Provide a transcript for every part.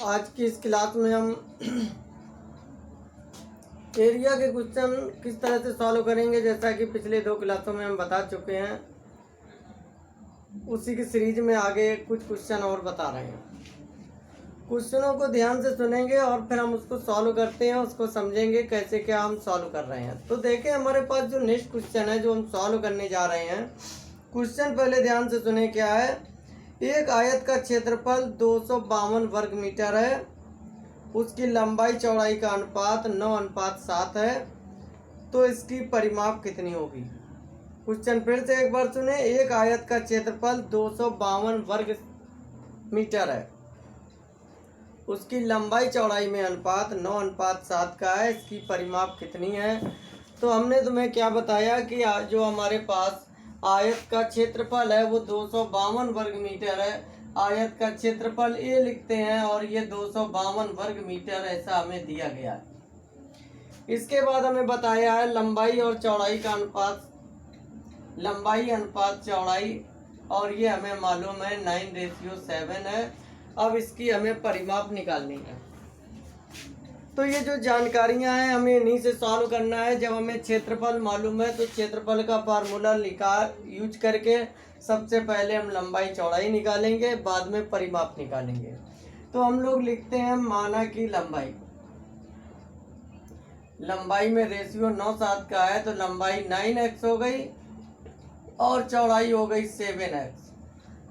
आज की इस क्लास में हम एरिया के क्वेश्चन किस तरह से सॉल्व करेंगे, जैसा कि पिछले 2 क्लासों में हम बता चुके हैं। उसी की सीरीज में आगे कुछ क्वेश्चन और बता रहे हैं। क्वेश्चनों को ध्यान से सुनेंगे और फिर हम उसको सॉल्व करते हैं, उसको समझेंगे कैसे क्या हम सॉल्व कर रहे हैं। तो देखें हमारे पास जो नेक्स्ट क्वेश्चन है जो हम सॉल्व करने जा रहे हैं। क्वेश्चन पहले ध्यान से सुने क्या है। एक आयत का क्षेत्रफल 252 वर्ग मीटर है, उसकी लंबाई चौड़ाई का अनुपात 9:7 है, तो इसकी परिमाप कितनी होगी। क्वेश्चन फिर से एक बार सुने। एक आयत का क्षेत्रफल 252 वर्ग मीटर है, उसकी लंबाई चौड़ाई में अनुपात 9:7 का है, इसकी परिमाप कितनी है। तो हमने तुम्हें क्या बताया कि जो हमारे पास आयत का क्षेत्रफल है वो 252 वर्ग मीटर है। आयत का क्षेत्रफल ए लिखते हैं और ये 252 वर्ग मीटर ऐसा हमें दिया गया है। इसके बाद हमें बताया है लंबाई और चौड़ाई का अनुपात, लंबाई अनुपात चौड़ाई, और ये हमें मालूम है 9:7 है। अब इसकी हमें परिमाप निकालनी है। तो ये जो जानकारियां हैं हमें इन्हीं से सॉल्व करना है। जब हमें क्षेत्रफल मालूम है तो क्षेत्रफल का फार्मूला यूज करके सबसे पहले हम लंबाई चौड़ाई निकालेंगे, बाद में परिमाप निकालेंगे। तो हम लोग लिखते हैं माना कि लंबाई में रेशियो 9:7 का है, तो लंबाई 9x हो गई और चौड़ाई हो गई 7x।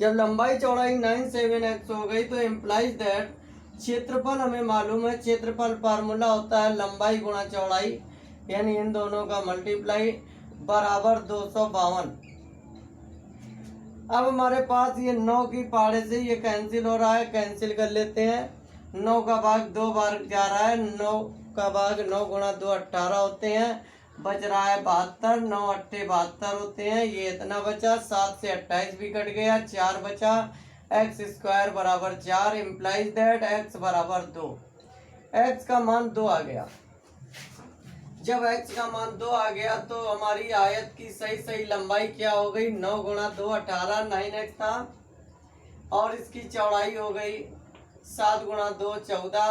जब लंबाई चौड़ाई 9-7x हो गई तो इम्प्लाइज दैट क्षेत्रफल हमें मालूम है, क्षेत्रफल फार्मूला होता है लंबाई गुणा चौड़ाई, यानी इन दोनों का मल्टीप्लाई बराबर 252। अब हमारे पास ये 9 की पहाड़े से ये कैंसिल हो रहा है, कैंसिल कर लेते हैं। 9 का भाग 2 बार जा रहा है, 9 का भाग 9 गुणा 2 18 होते हैं, बच रहा है 72, 9 8 72 होते हैं। ये इतना बचा, 7 से 28 भी कट गया, 4 बचा। एक्स स्क्वायर बराबर 4 इम्प्लाइज दैट एक्स बराबर 2। एक्स का मान 2 आ गया। जब एक्स का मान 2 आ गया तो हमारी आयत की सही लंबाई क्या हो गई, 9 गुणा 2 18 9x था, और इसकी चौड़ाई हो गई 7 गुणा 2 14।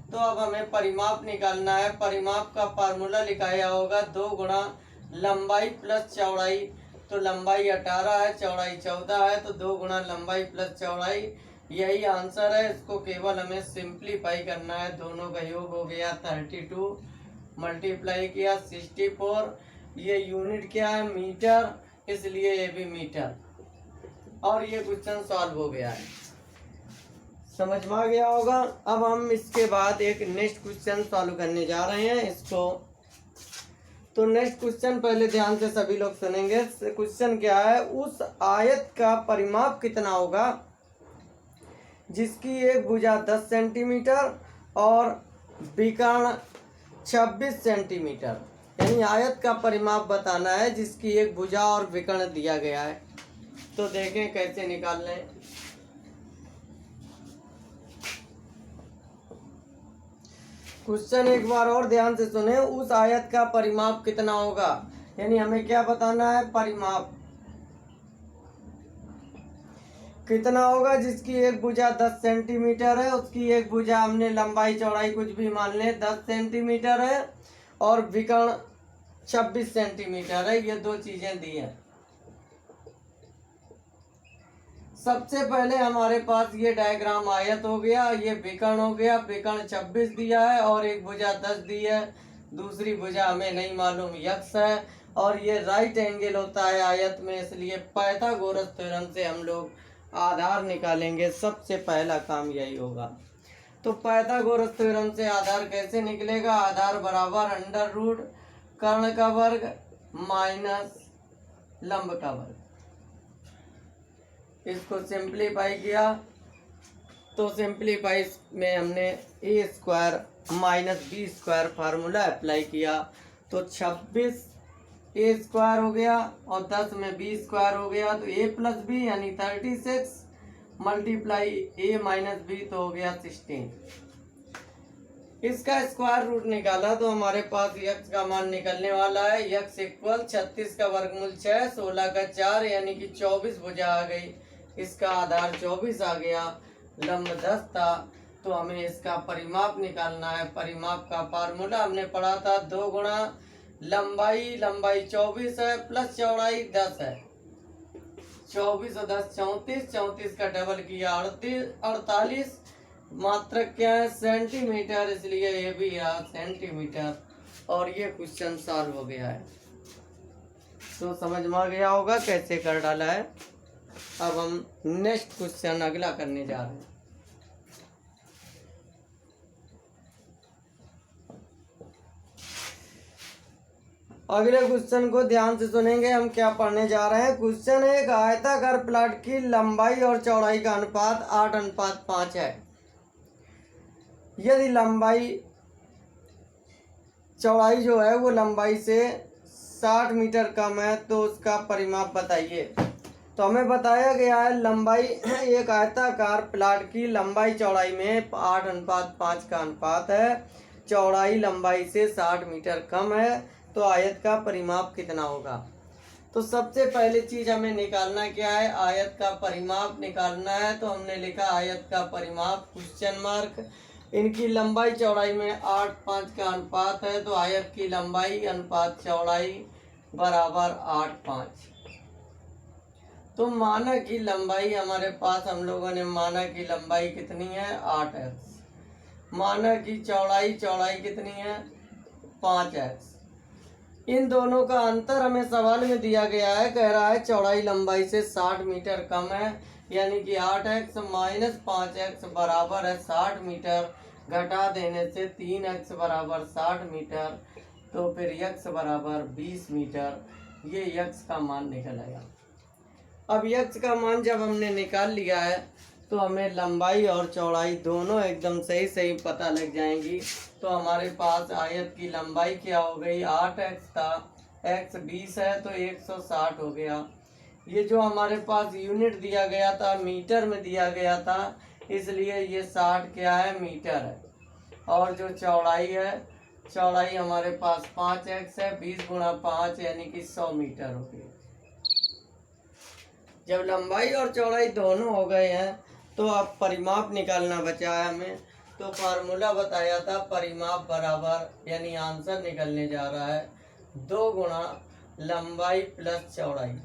तो अब हमें परिमाप निकालना है। परिमाप का फार्मूला लिखाया होगा 2 गुणा लंबाई प्लस चौड़ाई, तो लंबाई 18 है, चौड़ाई 14 है, तो 2 गुणा लंबाई प्लस चौड़ाई, यही आंसर है। इसको केवल हमें सिंप्लीफाई करना है। दोनों का योग हो गया 32, मल्टीप्लाई किया 64। ये यूनिट क्या है, मीटर, इसलिए ये भी मीटर। और ये क्वेश्चन सॉल्व हो गया है, समझ में आ गया होगा। अब हम इसके बाद एक नेक्स्ट क्वेश्चन सॉल्व करने जा रहे हैं इसको। तो नेक्स्ट क्वेश्चन पहले ध्यान से सभी लोग सुनेंगे। क्वेश्चन क्या है, उस आयत का परिमाप कितना होगा जिसकी एक भुजा 10 सेंटीमीटर और विकर्ण 26 सेंटीमीटर। यानी आयत का परिमाप बताना है जिसकी एक भुजा और विकर्ण दिया गया है। तो देखें कैसे निकाल लें। क्वेश्चन एक बार और ध्यान से सुने। उस आयत का परिमाप कितना होगा, यानी हमें क्या बताना है, परिमाप कितना होगा जिसकी एक भुजा 10 सेंटीमीटर है, उसकी एक भुजा हमने लंबाई चौड़ाई कुछ भी मान ले 10 सेंटीमीटर है, और विकर्ण 26 सेंटीमीटर है। ये 2 चीजें दी हैं। सबसे पहले हमारे पास ये डायग्राम आयत हो गया, ये विकर्ण हो गया। विकर्ण 26 दिया है और एक भुजा 10 दी है, दूसरी भुजा हमें नहीं मालूम, यक्स है, और ये राइट एंगल होता है आयत में, इसलिए पाइथागोरस थ्योरम से हम लोग आधार निकालेंगे। सबसे पहला काम यही होगा। तो पाइथागोरस थ्योरम से आधार कैसे निकलेगा, आधार बराबर अंडर रूट कर्ण का वर्ग माइनस लंब का वर्ग। इसको सिंप्लीफाई किया तो सिंप्लीफाई में हमने A square minus B square formula apply किया, तो 26 ए स्क्वायर हो गया और 10 में बी स्क्वायर हो गया, तो ए प्लस बी यानी 36 मल्टीप्लाई ए माइनस बी, तो हो गया 16। इसका स्क्वायर रूट निकाला तो हमारे पास यक्स का मान निकलने वाला है। यक्स इक्वल 36 का वर्गमूल 6, 16 का 4, यानी कि 24 भुजा आ गई। इसका आधार 24 आ गया, लंब 10 था, तो हमें इसका परिमाप निकालना है। परिमाप का फार्मूला हमने पढ़ा था 2 गुणा लंबाई, लंबाई 24 है प्लस चौड़ाई 10 है। 24 और 10 34, 34 का डबल किया 48, मात्रक क्या है सेंटीमीटर, इसलिए ये भी है सेंटीमीटर। और ये क्वेश्चन सॉल्व हो गया है। तो समझ में आ गया होगा कैसे कर डाला है। अब हम नेक्स्ट क्वेश्चन अगला करने जा रहे हैं। अगले क्वेश्चन को ध्यान से सुनेंगे। हम क्या पढ़ने जा रहे हैं। क्वेश्चन है एक आयताकार प्लॉट की लंबाई और चौड़ाई का अनुपात 8:5 है। यदि लंबाई चौड़ाई जो है वो लंबाई से 60 मीटर कम है तो उसका परिमाप बताइए। तो हमें बताया गया है लंबाई एक आयताकार प्लॉट की लंबाई चौड़ाई में 8:5 का अनुपात है। चौड़ाई लंबाई से 60 मीटर कम है तो आयत का परिमाप कितना होगा। तो सबसे पहले चीज हमें निकालना क्या है, आयत का परिमाप निकालना है। तो हमने लिखा आयत का परिमाप क्वेश्चन मार्क। इनकी लंबाई चौड़ाई में 8:5 का अनुपात है तो आयत की लंबाई अनुपात चौड़ाई बराबर 8:5। तो माना की लंबाई हमारे पास हम लोगों ने माना की लंबाई कितनी है 8x। माना की चौड़ाई कितनी है 5x। इन दोनों का अंतर हमें सवाल में दिया गया है। कह रहा है चौड़ाई लंबाई से 60 मीटर कम है, यानी कि 8x माइनस 5x बराबर है 60 मीटर। घटा देने से 3x बराबर 60 मीटर, तो फिर x बराबर 20 मीटर। ये x का मान निकल आया। अब x का मान जब हमने निकाल लिया है तो हमें लंबाई और चौड़ाई दोनों एकदम सही सही पता लग जाएंगी। तो हमारे पास आयत की लंबाई क्या हो गई 8x था, x 20 है तो 160 हो गया। ये जो हमारे पास यूनिट दिया गया था मीटर में दिया गया था, इसलिए ये 60 क्या है मीटर है। और जो चौड़ाई है, चौड़ाई हमारे पास 5x है, 20 गुणा 5 यानी कि 100 मीटर हो गई। जब लंबाई और चौड़ाई दोनों हो गए हैं तो अब परिमाप निकालना बचा है हमें। तो फार्मूला बताया था परिमाप बराबर, यानी आंसर निकलने जा रहा है 2 गुणा लंबाई प्लस चौड़ाई।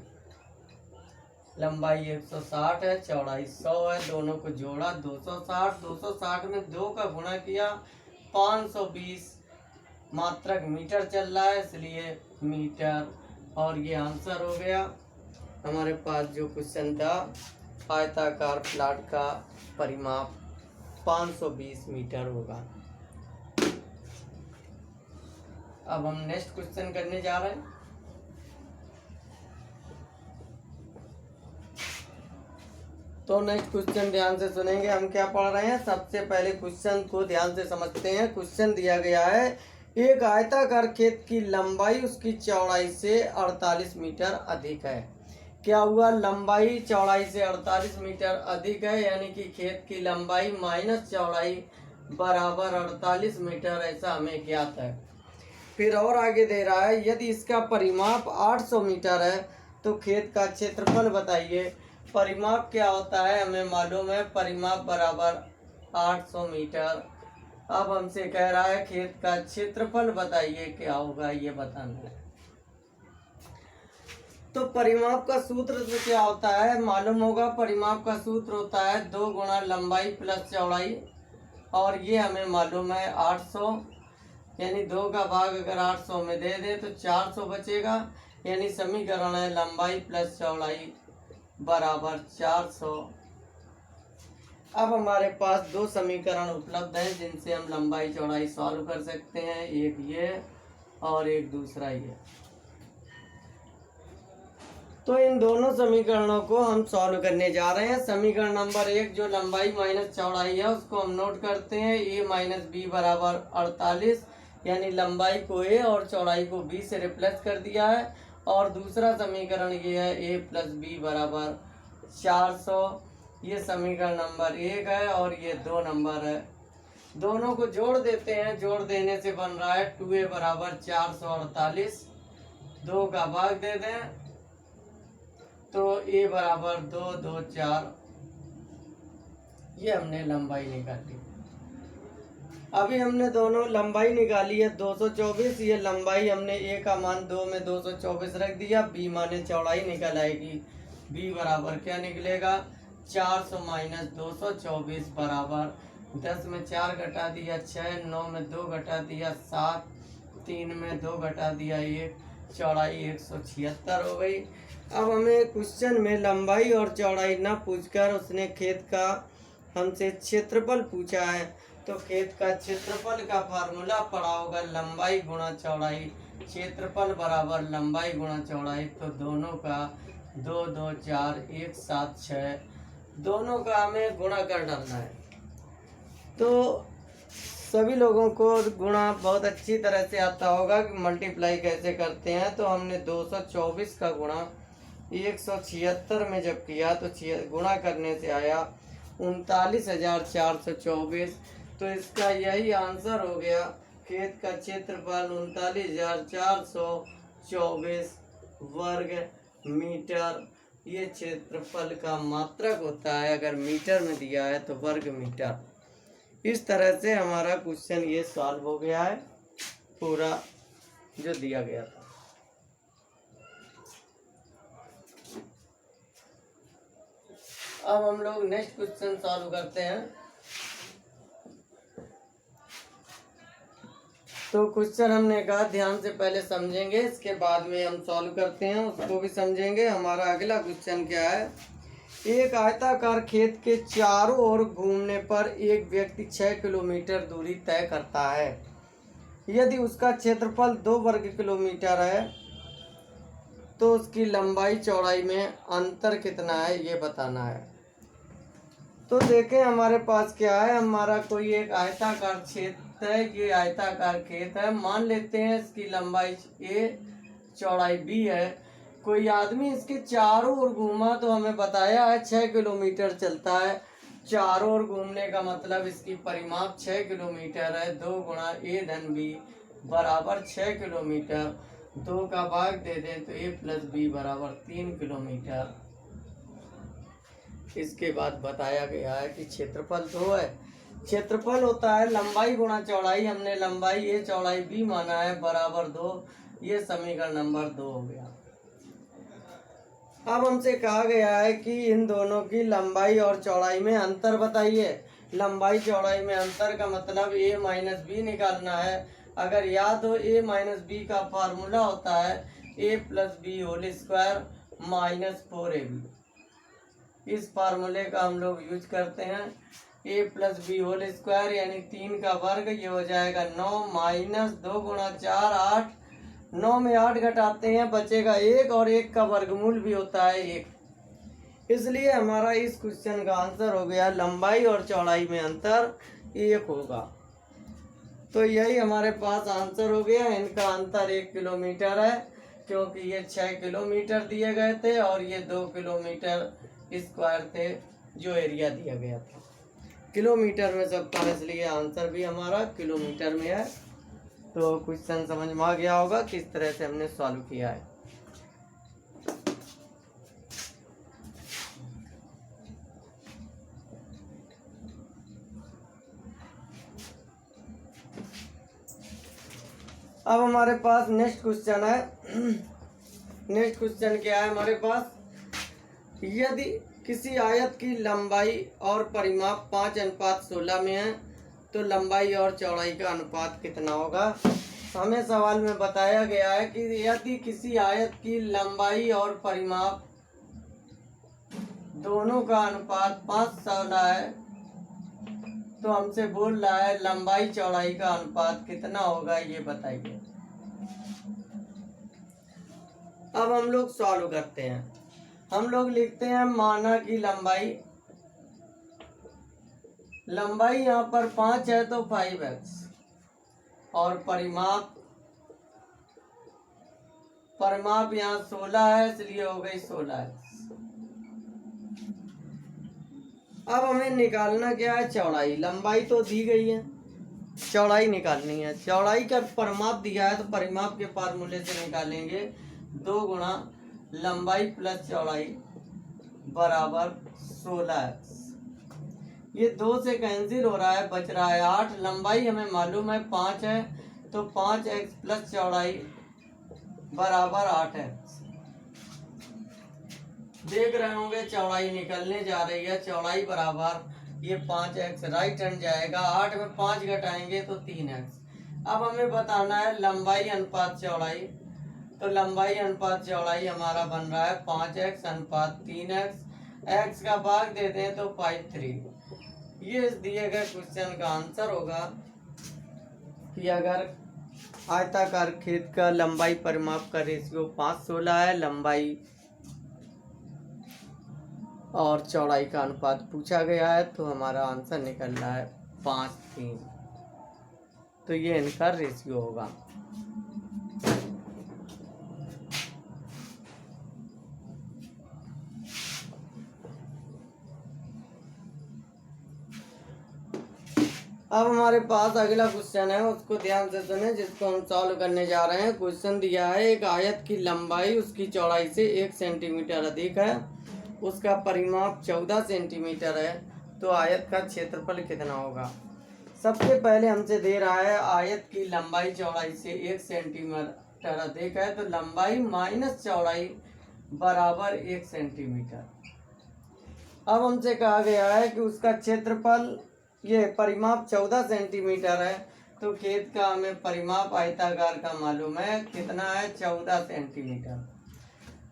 लंबाई 160 है, चौड़ाई 100 है, दोनों को जोड़ा 260। 260 में 2 का गुणा किया 520। मात्रक मीटर चल रहा है इसलिए मीटर। और ये आंसर हो गया हमारे पास। जो क्वेश्चन था आयताकार प्लॉट का परिमाप 520 मीटर होगा। अब हम नेक्स्ट क्वेश्चन करने जा रहे हैं। तो नेक्स्ट क्वेश्चन ध्यान से सुनेंगे। हम क्या पढ़ रहे हैं, सबसे पहले क्वेश्चन को ध्यान से समझते हैं। क्वेश्चन दिया गया है एक आयताकार खेत की लंबाई उसकी चौड़ाई से 48 मीटर अधिक है। क्या हुआ, लंबाई चौड़ाई से 48 मीटर अधिक है, यानी कि खेत की लंबाई माइनस चौड़ाई बराबर 48 मीटर, ऐसा हमें ज्ञात है। फिर और आगे दे रहा है यदि इसका परिमाप 800 मीटर है तो खेत का क्षेत्रफल बताइए। परिमाप क्या होता है हमें मालूम है, परिमाप बराबर 800 मीटर। अब हमसे कह रहा है खेत का क्षेत्रफल बताइए, क्या होगा ये बताना है। तो परिमाप का सूत्र तो क्या होता है मालूम होगा। परिमाप का सूत्र होता है 2 गुणा लंबाई प्लस चौड़ाई, और ये हमें मालूम है 800, यानी 2 का भाग अगर 800 में दे दे तो 400 बचेगा। यानी समीकरण है लंबाई प्लस चौड़ाई बराबर 400। अब हमारे पास 2 समीकरण उपलब्ध हैं जिनसे हम लंबाई चौड़ाई सॉल्व कर सकते हैं, एक ये और एक दूसरा ये। तो इन दोनों समीकरणों को हम सॉल्व करने जा रहे हैं। समीकरण नंबर 1 जो लंबाई माइनस चौड़ाई है उसको हम नोट करते हैं। a माइनस बी बराबर 48, यानी लंबाई को a और चौड़ाई को b से रिप्लेस कर दिया है। और दूसरा समीकरण ये है a प्लस बी बराबर 400। ये समीकरण नंबर 1 है और ये 2 नंबर है। दोनों को जोड़ देते हैं, जोड़ देने से बन रहा है 2a बराबर 448। 2 का भाग दे दें तो a बराबर 2, 2, 4। ये हमने लंबाई निकाली। अभी हमने दोनों लंबाई निकाली है 224। ये लंबाई हमने ए का मान 2 में 224 रख दिया। बी माने चौड़ाई निकल आएगी। बी बराबर क्या निकलेगा, 400 माइनस 224 बराबर 10 में 4 घटा दिया 6, 9 में 2 घटा दिया 7, 3 में 2 घटा दिया 1, चौड़ाई 176 हो गई। अब हमें क्वेश्चन में लंबाई और चौड़ाई ना पूछकर उसने खेत का हमसे क्षेत्रफल पूछा है। तो खेत का क्षेत्रफल का फार्मूला पड़ा होगा लंबाई गुणा चौड़ाई। क्षेत्रफल बराबर लंबाई गुणा चौड़ाई। तो दोनों का 2 2 4 1 7 6, दोनों का हमें गुणा कर डालना है। तो सभी लोगों को गुणा बहुत अच्छी तरह से आता होगा कि मल्टीप्लाई कैसे करते हैं। तो हमने 224 का गुणा 176 में जब किया तो गुणा करने से आया 39,424। तो इसका यही आंसर हो गया। खेत का क्षेत्रफल 39,424 वर्ग मीटर। ये क्षेत्रफल का मात्रक होता है, अगर मीटर में दिया है तो वर्ग मीटर। इस तरह से हमारा क्वेश्चन ये सॉल्व हो गया है पूरा जो दिया गया था। अब हम लोग नेक्स्ट क्वेश्चन सॉल्व करते हैं। तो क्वेश्चन हमने कहा ध्यान से पहले समझेंगे, इसके बाद में हम सॉल्व करते हैं, उसको भी समझेंगे। हमारा अगला क्वेश्चन क्या है, एक आयताकार खेत के चारों ओर घूमने पर एक व्यक्ति 6 किलोमीटर दूरी तय करता है। यदि उसका क्षेत्रफल 2 वर्ग किलोमीटर है तो उसकी लंबाई चौड़ाई में अंतर कितना है ये बताना है। तो देखें हमारे पास क्या है, हमारा कोई एक आयताकार क्षेत्र है। ये आयताकार खेत है, मान लेते हैं इसकी लंबाई ए चौड़ाई बी है। कोई आदमी इसके चारों ओर घूमा तो हमें बताया है 6 किलोमीटर चलता है। चारों ओर घूमने का मतलब इसकी परिमाप 6 किलोमीटर है। 2 गुणा ए धन बी बराबर 6 किलोमीटर। 2 का भाग दे दें तो ए प्लस बी बराबर 3 किलोमीटर। इसके बाद बताया गया है कि क्षेत्रफल 2 है। क्षेत्रफल होता है लंबाई गुणा चौड़ाई। हमने लंबाई ए चौड़ाई बी माना है बराबर 2। ये समीकरण नंबर 2 हो गया। अब हमसे कहा गया है कि इन दोनों की लंबाई और चौड़ाई में अंतर बताइए। लंबाई चौड़ाई में अंतर का मतलब ए माइनस बी निकालना है। अगर याद हो ए माइनस बी का फार्मूला होता है A plus B whole square minus 4ab। इस फार्मूले का हम लोग यूज करते हैं। A plus B whole square यानी 3 का वर्ग, ये हो जाएगा 9 माइनस 2 गुणा 4 8। 9 में 8 घटाते हैं बचेगा 1 और 1 का वर्गमूल भी होता है 1। इसलिए हमारा इस क्वेश्चन का आंसर हो गया लंबाई और चौड़ाई में अंतर 1 होगा। तो यही हमारे पास आंसर हो गया। इनका अंतर 1 किलोमीटर है क्योंकि ये 6 किलोमीटर दिए गए थे और ये 2 किलोमीटर स्क्वायर थे जो एरिया दिया गया था। किलोमीटर में सब था इसलिए आंसर भी हमारा किलोमीटर में है। तो क्वेश्चन समझ में आ गया होगा किस तरह से हमने सॉल्व किया है। अब हमारे पास नेक्स्ट क्वेश्चन है। नेक्स्ट क्वेश्चन क्या है हमारे पास, यदि किसी आयत की लंबाई और परिमाप 5:16 में है तो लंबाई और चौड़ाई का अनुपात कितना होगा। हमें सवाल में बताया गया है कि यदि किसी आयत की लंबाई और परिमाप दोनों का अनुपात 5:16 है तो हमसे बोल रहा है लंबाई चौड़ाई का अनुपात कितना होगा ये बताइए। अब हम लोग सॉल्व करते हैं। हम लोग लिखते हैं माना की लंबाई यहाँ पर 5 है तो 5x और परिमाप यहाँ 16 है इसलिए हो गई 16x। अब हमें निकालना क्या है, चौड़ाई। लंबाई तो दी गई है, चौड़ाई निकालनी है। चौड़ाई का परिमाप दिया है तो परिमाप के फार्मूले से निकालेंगे। 2 गुणा लंबाई प्लस चौड़ाई बराबर 16x। ये 2 से कैंसिल हो रहा है, बच रहा है 8। लंबाई हमें मालूम है 5 है, तो 5x प्लस चौड़ाई बराबर 8x। देख रहे होंगे चौड़ाई निकलने जा रही है, चौड़ाई बराबर ये 5x राइट हैंड जाएगा, 8 में 5 घटाएंगे तो 3x। अब हमें बताना है लंबाई अनुपात चौड़ाई, तो लंबाई अनुपात चौड़ाई हमारा बन रहा है 5x अनुपात 3x, x का भाग देते हैं तो 5/3। ये इस दिए गए क्वेश्चन का आंसर होगा कि अगर आयताकार खेत का लंबाई परिमाप का रेशियो 5:16 है, लंबाई और चौड़ाई का अनुपात पूछा गया है, तो हमारा आंसर निकल रहा है 5:3। तो ये इनका रेशियो होगा। अब हमारे पास अगला क्वेश्चन है, उसको ध्यान से सुने, जिसको हम सॉल्व करने जा रहे हैं। क्वेश्चन दिया है एक आयत की लंबाई उसकी चौड़ाई से 1 सेंटीमीटर अधिक है, उसका परिमाप 14 सेंटीमीटर है, तो आयत का क्षेत्रफल कितना होगा। सबसे पहले हमसे दे रहा है आयत की लंबाई चौड़ाई से 1 सेंटीमीटर अधिक है, तो लंबाई माइनस चौड़ाई बराबर 1 सेंटीमीटर। अब हमसे कहा गया है कि उसका क्षेत्रफल, ये परिमाप 14 सेंटीमीटर है, तो खेत का हमें परिमाप आयताकार का मालूम है कितना है, 14 सेंटीमीटर।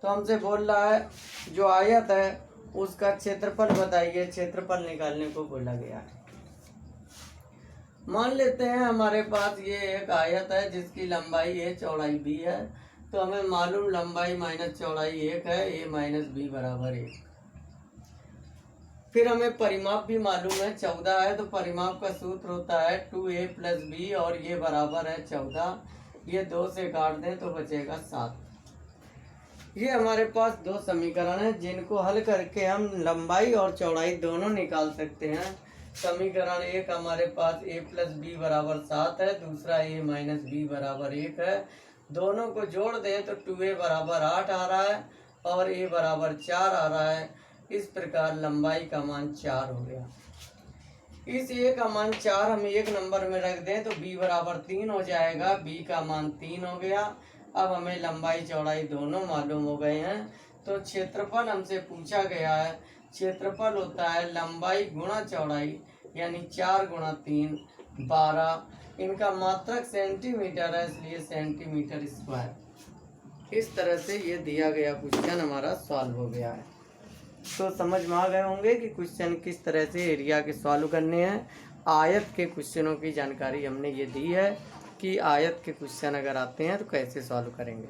तो हमसे बोल रहा है जो आयत है उसका क्षेत्रफल बताइए, क्षेत्रफल निकालने को बोला गया है। मान लेते हैं हमारे पास ये एक आयत है जिसकी लंबाई a चौड़ाई b है, तो हमें मालूम लंबाई माइनस चौड़ाई 1 है, a माइनस बी बराबर 1। फिर हमें परिमाप भी मालूम है 14 है, तो परिमाप का सूत्र होता है 2a प्लस बी, और ये बराबर है 14। ये 2 से काट दें तो बचेगा 7। ये हमारे पास 2 समीकरण हैं जिनको हल करके हम लंबाई और चौड़ाई दोनों निकाल सकते हैं। समीकरण एक हमारे पास a प्लस बी बराबर 7 है, दूसरा a माइनस बी बराबर 1 है। दोनों को जोड़ दें तो 2a बराबर 8 आ रहा है और a बराबर 4 आ रहा है। इस प्रकार लंबाई का मान 4 हो गया। इस a का मान 4 हम एक नंबर में रख दें तो b बराबर 3 हो जाएगा, b का मान 3 हो गया। अब हमें लंबाई चौड़ाई दोनों मालूम हो गए हैं, तो क्षेत्रफल हमसे पूछा गया है। क्षेत्रफल होता है लंबाई गुणा चौड़ाई, यानी 4 गुणा 3 12। इनका मात्रक सेंटीमीटर है, इसलिए सेंटीमीटर स्क्वायर। इस तरह से ये दिया गया क्वेश्चन हमारा सॉल्व हो गया है। तो समझ में आ गए होंगे कि क्वेश्चन किस तरह से एरिया के सॉल्व करने हैं। आयत के क्वेश्चनों की जानकारी हमने ये दी है कि आयत के क्वेश्चन अगर आते हैं तो कैसे सॉल्व करेंगे।